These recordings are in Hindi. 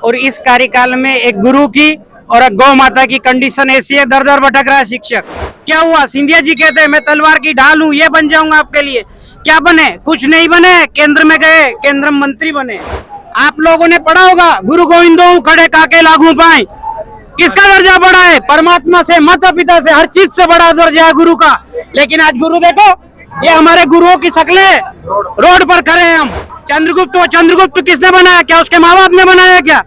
और इस कार्यकाल में एक गुरु की और एक गौ माता की कंडीशन ऐसी है, दर दर भटक रहा है शिक्षक। क्या हुआ? सिंधिया जी कहते हैं मैं तलवार की ढाल हूं, ये बन जाऊंगा आपके लिए। क्या बने? कुछ नहीं बने। केंद्र में गए, केंद्र मंत्री बने। आप लोगों ने पढ़ा होगा, गुरु गोविंदो खड़े काके लागू पाए। किसका दर्जा बड़ा है? परमात्मा से, माता पिता से, हर चीज से बड़ा दर्जा है गुरु का। लेकिन आज गुरु देखो, ये हमारे गुरुओं की शक्लें, रोड पर खड़े हैं हम। चंद्रगुप्त, वो चंद्रगुप्त किसने बनाया? क्या उसके माँ बाप ने बनाया? क्या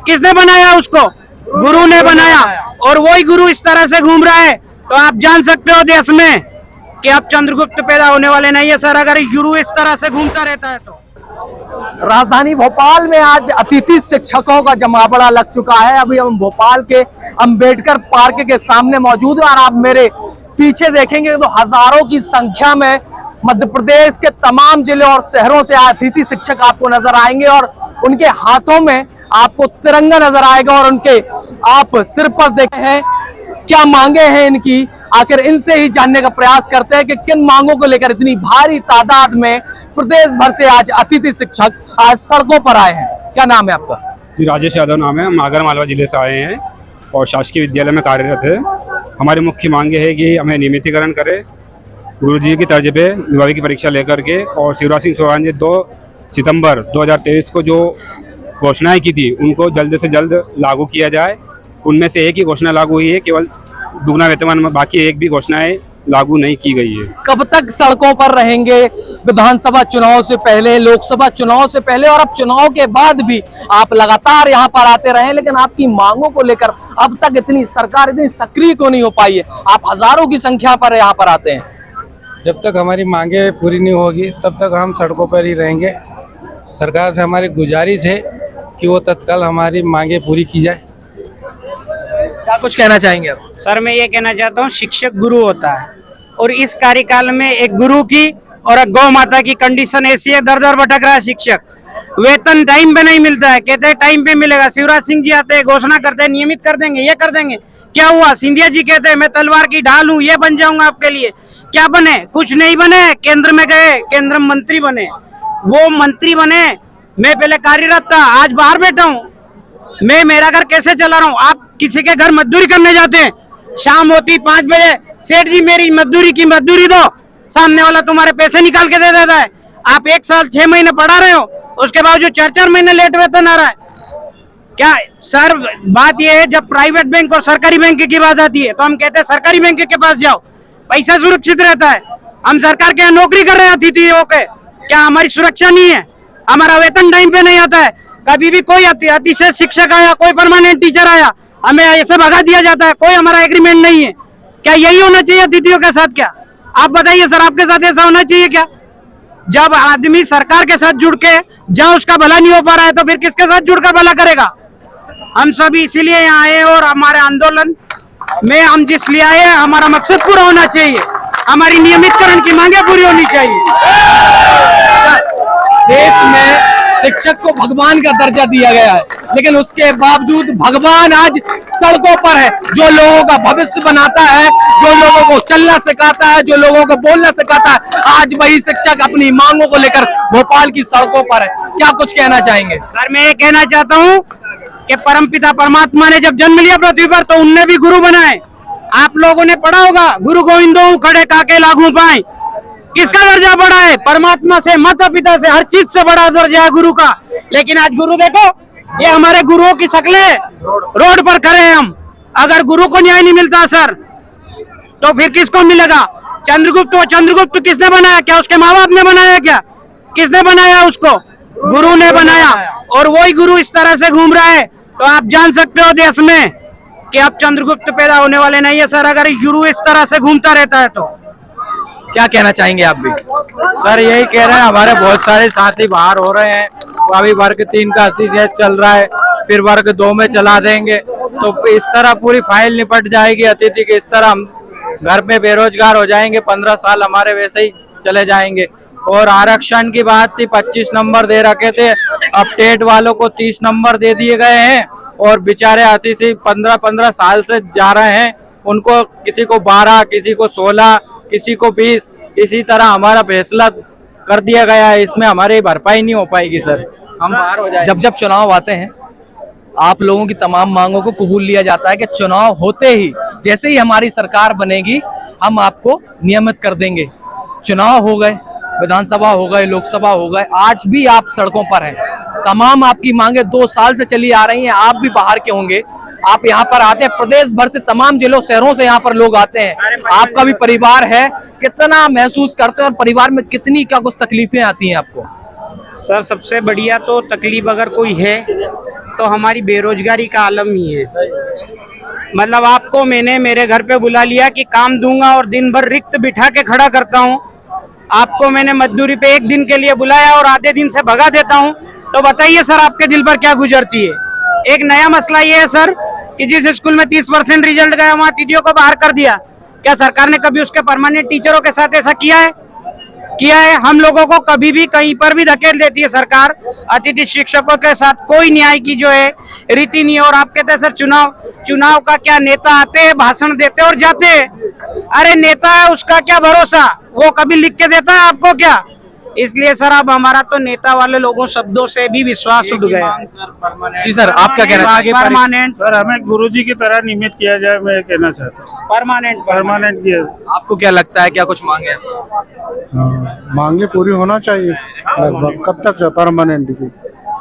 किसने बनाया उसको? गुरु ने बनाया। और वही गुरु इस तरह से घूम रहा है, तो आप जान सकते हो देश में कि अब चंद्रगुप्त पैदा होने वाले नहीं है सर, अगर गुरु इस तरह से घूमता रहता है तो। राजधानी भोपाल में आज अतिथि शिक्षकों का जमावड़ा लग चुका है। अभी हम भोपाल के अंबेडकर पार्क के सामने मौजूद हैं और आप मेरे पीछे देखेंगे तो हजारों की संख्या में मध्य प्रदेश के तमाम जिले और शहरों से अतिथि शिक्षक आपको नजर आएंगे और उनके हाथों में आपको तिरंगा नजर आएगा और उनके आप सिर पर देखे हैं क्या मांगे हैं इनकी। आखिर इनसे ही जानने का प्रयास करते हैं कि किन मांगों को लेकर इतनी भारी तादाद में प्रदेश भर से आज अतिथि शिक्षक आज सड़कों पर आए हैं। क्या नाम है आपका? जी, राजेश यादव नाम है। हम आगर मालवा जिले से आए हैं और शासकीय विद्यालय में कार्यरत है। हमारी मुख्य मांग है कि हमें नियमितीकरण करें गुरुजी की तर्ज पे विभागीय की परीक्षा लेकर के, और शिवराज सिंह चौहान ने 2 सितंबर 2023 को जो घोषणाएं की थी उनको जल्द से जल्द लागू किया जाए। उनमें से एक ही घोषणा लागू हुई है, केवल दुगना वेतन में, बाकी एक भी घोषणाएं लागू नहीं की गई है। कब तक सड़कों पर रहेंगे? विधानसभा चुनाव से पहले, लोकसभा चुनाव से पहले और अब चुनाव के बाद भी आप लगातार यहाँ पर आते रहे, लेकिन आपकी मांगों को लेकर अब तक इतनी सरकार इतनी सक्रिय क्यों नहीं हो पाई है? आप हजारों की संख्या पर यहाँ पर आते हैं। जब तक हमारी मांगे पूरी नहीं होगी तब तक हम सड़कों पर ही रहेंगे। सरकार से हमारी गुजारिश है कि वो तत्काल हमारी मांगे पूरी की जाए। क्या कुछ कहना चाहेंगे आप? सर मैं ये कहना चाहता हूँ, शिक्षक गुरु होता है और इस कार्यकाल में एक गुरु की और एक गौ माता की कंडीशन ऐसी है, दर दर भटक रहा है शिक्षक। वेतन टाइम पे नहीं मिलता है, कहते हैं टाइम पे मिलेगा। शिवराज सिंह जी आते हैं, घोषणा करते हैं नियमित कर देंगे, ये कर देंगे। क्या हुआ? सिंधिया जी कहते हैं मैं तलवार की ढाल हूं, ये बन जाऊंगा आपके लिए। क्या बने? कुछ नहीं बने। केंद्र में गए, केंद्र मंत्री बने। वो मंत्री बने, मैं पहले कार्यरत था, आज बाहर बैठा हूँ। मैं मेरा घर कैसे चला रहा हूँ? आप किसी के घर मजदूरी करने जाते हैं, शाम होती 5 बजे, सेठ जी मेरी मजदूरी की मजदूरी दो, सामने वाला तुम्हारे पैसे निकाल के दे देता है। आप 1 साल 6 महीने पढ़ा रहे हो, उसके बावजूद 4-4 महीने लेट वेतन आ रहा है। क्या सर? बात यह है, जब प्राइवेट बैंक और सरकारी बैंक की बात आती है तो हम कहते हैं सरकारी बैंक के पास जाओ, पैसा सुरक्षित रहता है। हम सरकार के यहाँ नौकरी कर रहे हैं अतिथियों के, क्या हमारी सुरक्षा नहीं है? हमारा वेतन टाइम पे नहीं आता है। कभी भी कोई अतिशय शिक्षक आया, कोई परमानेंट टीचर आया, हमें ऐसे भगा दिया जाता है, कोई हमारा एग्रीमेंट नहीं है। क्या यही होना चाहिए अतिथियों के साथ? क्या आप बताइए सर, आपके साथ ऐसा होना चाहिए क्या? जब आदमी सरकार के साथ जुड़ के जहाँ उसका भला नहीं हो पा रहा है तो फिर किसके साथ जुड़कर भला करेगा? हम सभी इसीलिए यहाँ आए और हमारे आंदोलन में हम जिस लिए आए हैं, हमारा मकसद पूरा होना चाहिए, हमारी नियमितकरण की मांगे पूरी होनी चाहिए। देश में शिक्षक को भगवान का दर्जा दिया गया है, लेकिन उसके बावजूद भगवान आज सड़कों पर है। जो लोगों का भविष्य बनाता है, जो लोगों को चलना सिखाता है, जो लोगों को बोलना सिखाता है, आज वही शिक्षक अपनी मांगों को लेकर भोपाल की सड़कों पर है। क्या कुछ कहना चाहेंगे? सर मैं ये कहना चाहता हूँ कि परमपिता परमात्मा ने जब जन्म लिया पृथ्वी पर तो उनने भी गुरु बनाए। आप लोगों ने पढ़ा होगा, गुरु गोविंदो खड़े काके लागू पाए। किसका दर्जा बड़ा है? परमात्मा से, माता पिता से, हर चीज से बड़ा दर्जा है गुरु का। लेकिन आज गुरु देखो, ये हमारे गुरुओं की शक्लें, रोड पर खड़े हैं हम। अगर गुरु को न्याय नहीं मिलता सर तो फिर किसको मिलेगा? चंद्रगुप्त, वो चंद्रगुप्त किसने बनाया? क्या उसके माँ बाप ने बनाया? क्या किसने बनाया उसको? गुरु ने बनाया। और वही गुरु इस तरह से घूम रहा है, तो आप जान सकते हो देश में कि अब चंद्रगुप्त पैदा होने वाले नहीं है सर, अगर गुरु इस तरह से घूमता रहता है तो। क्या कहना चाहेंगे आप भी? सर यही कह रहे हैं, हमारे बहुत सारे साथी बाहर हो रहे हैं। अभी वर्ग 3 का अस्तित्व चल रहा है, फिर वर्ग 2 में चला देंगे, तो इस तरह पूरी फाइल निपट जाएगी अतिथि की। इस तरह हम घर पे बेरोजगार हो जाएंगे, 15 साल हमारे वैसे ही चले जाएंगे। और आरक्षण की बात थी, 25 नंबर दे रखे थे, अब टेट वालों को 30 नंबर दे दिए गए हैं और बेचारे अतिथि 15-15 साल से जा रहे हैं, उनको किसी को 12, किसी को 16, किसी को 20, इसी तरह हमारा फैसला कर दिया गया है। इसमें हमारी भरपाई नहीं हो पाएगी सर, हम बाहर हो जाएंगे। जब जब चुनाव आते हैं आप लोगों की तमाम मांगों को कबूल लिया जाता है कि चुनाव होते ही, जैसे ही हमारी सरकार बनेगी, हम आपको नियमित कर देंगे। चुनाव हो गए, विधानसभा हो गए, लोकसभा हो गए, आज भी आप सड़कों पर हैं। तमाम आपकी मांगे 2 साल से चली आ रही हैं। आप भी बाहर के होंगे, आप यहाँ पर आते हैं, प्रदेश भर से तमाम जिलों शहरों से यहाँ पर लोग आते हैं। आपका भी परिवार है, कितना महसूस करते हैं और परिवार में कितनी क्या कुछ तकलीफें आती हैं आपको? सर सबसे बढ़िया तो तकलीफ अगर कोई है तो हमारी बेरोजगारी का आलम ही है। मतलब आपको मैंने मेरे घर पे बुला लिया कि काम दूंगा और दिन भर रिक्त बिठा के खड़ा करता हूँ। आपको मैंने मजदूरी पे 1 दिन के लिए बुलाया और आधे दिन से भगा देता हूँ। तो बताइए सर आपके दिल पर क्या गुजरती है। एक नया मसला ये है सर कि जिस स्कूल में 30% रिजल्ट गया वहाँ अतिथियों को बाहर कर दिया। क्या सरकार ने कभी उसके परमानेंट टीचरों के साथ ऐसा किया है? हम लोगों को कभी भी कहीं पर भी धकेल देती है सरकार। अतिथि शिक्षकों के साथ कोई न्याय की जो है रीति नहीं है। और आप कहते हैं सर चुनाव का क्या, नेता आते हैं, भाषण देते हैं और जाते हैं। अरे नेता है, उसका क्या भरोसा, वो कभी लिख के देता है आपको क्या? इसलिए सर अब हमारा तो नेता वाले लोगों शब्दों से भी विश्वास उठ गया। जी सर, आप क्या कहना चाहते हैं? परमानेंट सर हमें गुरुजी की तरह नियमित किया जाए, मैं कहना चाहता हूँ। परमानेंट किया। आपको क्या लगता है, क्या कुछ मांगे? मांगे पूरी होना चाहिए लगभग। कब तक परमानेंट की?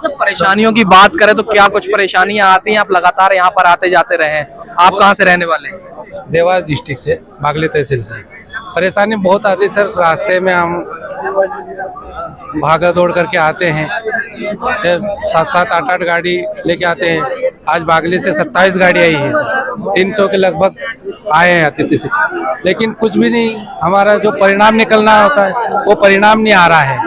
जब परेशानियों की बात करें तो क्या कुछ परेशानियां आती हैं? आप लगातार यहाँ पर आते जाते रहे हैं। आप कहाँ से रहने वाले हैं? देवास डिस्ट्रिक्ट से, बागली तहसील से। परेशानी बहुत आती है सर, रास्ते में हम भागा दौड़ करके आते हैं, 7-7, 8-8 गाड़ी लेके आते हैं। आज बागली से 27 गाड़ी आई है सर, 300 के लगभग आए हैं अतिथि शिक्षक, लेकिन कुछ भी नहीं, हमारा जो परिणाम निकलना होता है वो परिणाम नहीं आ रहा है।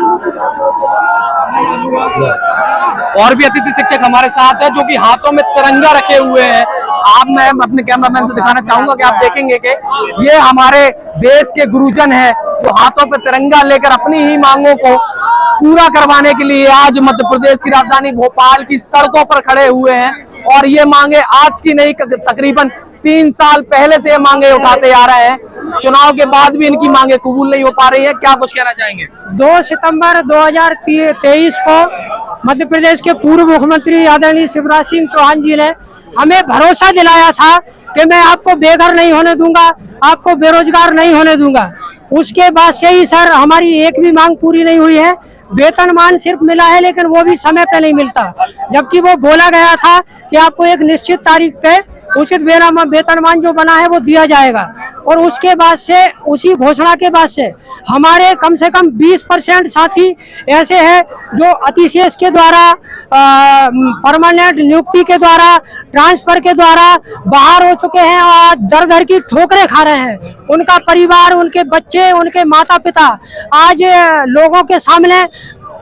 और भी अतिथि शिक्षक हमारे साथ है जो कि हाथों में तिरंगा रखे हुए हैं। मैं अपने कैमरामैन से दिखाना चाहूंगा कि आप देखेंगे कि ये हमारे देश के गुरुजन हैं जो हाथों पे तिरंगा लेकर अपनी ही मांगों को पूरा करवाने के लिए आज मध्य प्रदेश की राजधानी भोपाल की सड़कों पर खड़े हुए हैं। और ये मांगे आज की नहीं, तकरीबन 3 साल पहले से ये मांगे उठाते आ रहे हैं। चुनाव के बाद भी इनकी मांगे कबूल नहीं हो पा रही है। क्या कुछ कहना चाहेंगे? 2 सितंबर 2023 को मध्य प्रदेश के पूर्व मुख्यमंत्री आदरणीय शिवराज सिंह चौहान जी ने हमें भरोसा दिलाया था कि मैं आपको बेघर नहीं होने दूंगा, आपको बेरोजगार नहीं होने दूंगा। उसके बाद से ही सर हमारी एक भी मांग पूरी नहीं हुई है। वेतनमान सिर्फ मिला है, लेकिन वो भी समय पे नहीं मिलता, जबकि वो बोला गया था कि आपको एक निश्चित तारीख पे उचित वेतनमान जो बना है वो दिया जाएगा। और उसके बाद से, उसी घोषणा के बाद से हमारे कम से कम 20% साथी ऐसे हैं जो अतिशेष के द्वारा, परमानेंट नियुक्ति के द्वारा, ट्रांसफर के द्वारा बाहर हो चुके हैं और दर दर की ठोकरें खा रहे हैं। उनका परिवार, उनके बच्चे, उनके माता पिता आज लोगों के सामने,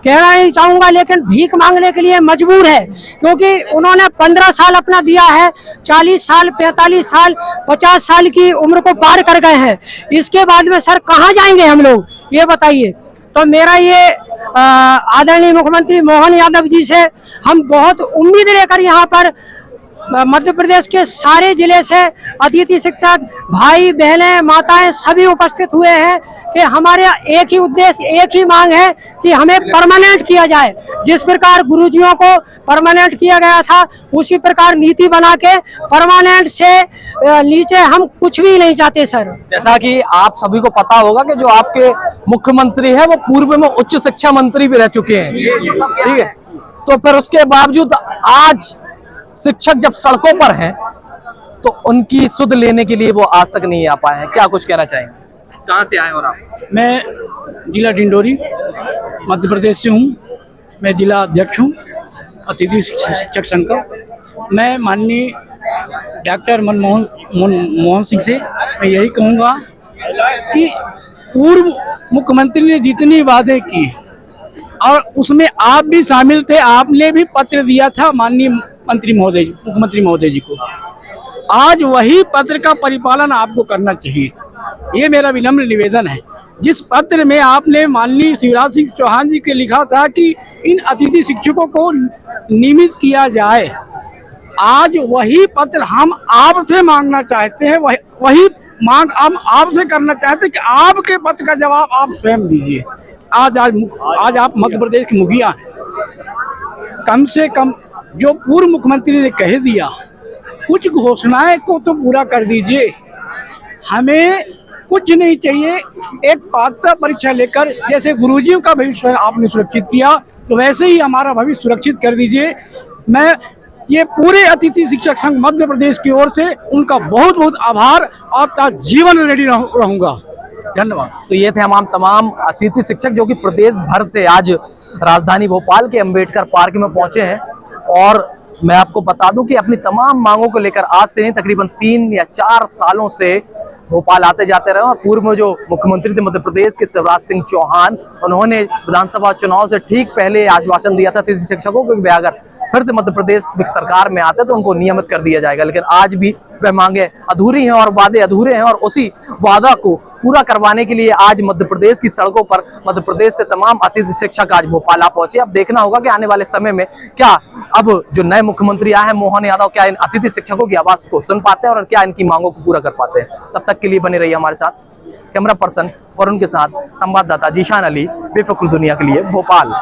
कहना नहीं चाहूंगा, लेकिन भीख मांगने के लिए मजबूर है, क्योंकि उन्होंने 15 साल अपना दिया है, 40 साल, 45 साल, 50 साल की उम्र को पार कर गए हैं। इसके बाद में सर कहाँ जाएंगे हम लोग, ये बताइए। तो मेरा ये आदरणीय मुख्यमंत्री मोहन यादव जी से हम बहुत उम्मीद लेकर यहाँ पर मध्य प्रदेश के सारे जिले से अतिथि शिक्षक भाई बहनें माताएं सभी उपस्थित हुए हैं कि हमारे एक ही उद्देश्य, एक ही मांग है कि हमें परमानेंट किया जाए। जिस प्रकार गुरुजियों को परमानेंट किया गया था, उसी प्रकार नीति बना के परमानेंट से नीचे हम कुछ भी नहीं चाहते सर। जैसा कि आप सभी को पता होगा कि जो आपके मुख्यमंत्री है वो पूर्व में उच्च शिक्षा मंत्री भी रह चुके हैं, ठीक है। तो फिर उसके बावजूद आज शिक्षक जब सड़कों पर हैं तो उनकी सुध लेने के लिए वो आज तक नहीं आ पाए हैं। क्या कुछ कहना चाहेंगे? कहाँ से आए और आप? मैं जिला डिंडोरी मध्य प्रदेश से हूँ। मैं जिला अध्यक्ष हूँ अतिथि शिक्षक संघ का। मैं माननीय डॉक्टर मनमोहन सिंह से मैं यही कहूँगा कि पूर्व मुख्यमंत्री ने जितनी वादे की और उसमें आप भी शामिल थे, आपने भी पत्र दिया था माननीय मुख्यमंत्री महोदय जी को। आज वही पत्र का परिपालन आपको करना चाहिए, ये मेरा विनम्र निवेदन है। जिस पत्र में आपने माननीय शिवराज सिंह चौहान जी के लिखा था कि इन अतिथि शिक्षकों को नियमित किया जाए, आज वही पत्र हम आपसे मांगना चाहते हैं। वही मांग हम आपसे करना चाहते हैं कि आपके पत्र का जवाब आप स्वयं दीजिए। आज आप मध्य प्रदेश के मुखिया हैं, कम से कम जो पूर्व मुख्यमंत्री ने कह दिया, कुछ घोषणाएं को तो पूरा कर दीजिए। हमें कुछ नहीं चाहिए, एक पात्रता परीक्षा लेकर जैसे गुरुजियों का भविष्य आपने सुरक्षित किया, तो वैसे ही हमारा भविष्य सुरक्षित कर दीजिए। मैं ये पूरे अतिथि शिक्षक संघ मध्य प्रदेश की ओर से उनका बहुत बहुत आभार और जीवन रेडी रहूँगा। धन्यवाद। तो ये थे हम तमाम अतिथि शिक्षक जो कि प्रदेश भर से आज राजधानी भोपाल के अंबेडकर पार्क में पहुंचे हैं। और मैं आपको बता दूं कि अपनी तमाम मांगों को लेकर आज से नहीं तकरीबन 3 या 4 सालों से भोपाल आते जाते रहे। और पूर्व में जो मुख्यमंत्री थे मध्य प्रदेश के शिवराज सिंह चौहान, उन्होंने विधानसभा चुनाव से ठीक पहले आश्वासन दिया था अतिथि शिक्षकों को कि अगर फिर से मध्य प्रदेश सरकार में आते तो उनको नियमित कर दिया जाएगा। लेकिन आज भी वह मांगे अधूरी हैं और वादे अधूरे हैं, और उसी वादा को पूरा करवाने के लिए आज मध्य प्रदेश की सड़कों पर मध्य प्रदेश से तमाम अतिथि शिक्षक आज भोपाल आ पहुंचे। अब देखना होगा कि आने वाले समय में क्या अब जो नए मुख्यमंत्री आए हैं मोहन यादव, क्या इन अतिथि शिक्षकों की आवाज को सुन पाते हैं और क्या इनकी मांगों को पूरा कर पाते हैं। तब तक के लिए बने रहिए हमारे साथ। कैमरा पर्सन वरुण के साथ संवाददाता जीशान अली, बेफिक्र दुनिया के लिए, Bhopal.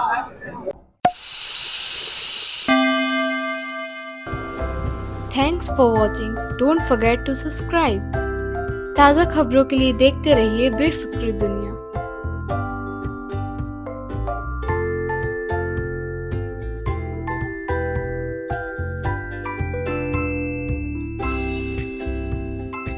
Thanks for watching. Don't forget to subscribe. ताज़ा खबरों के लिए देखते रहिए बेफिक्र दुनिया।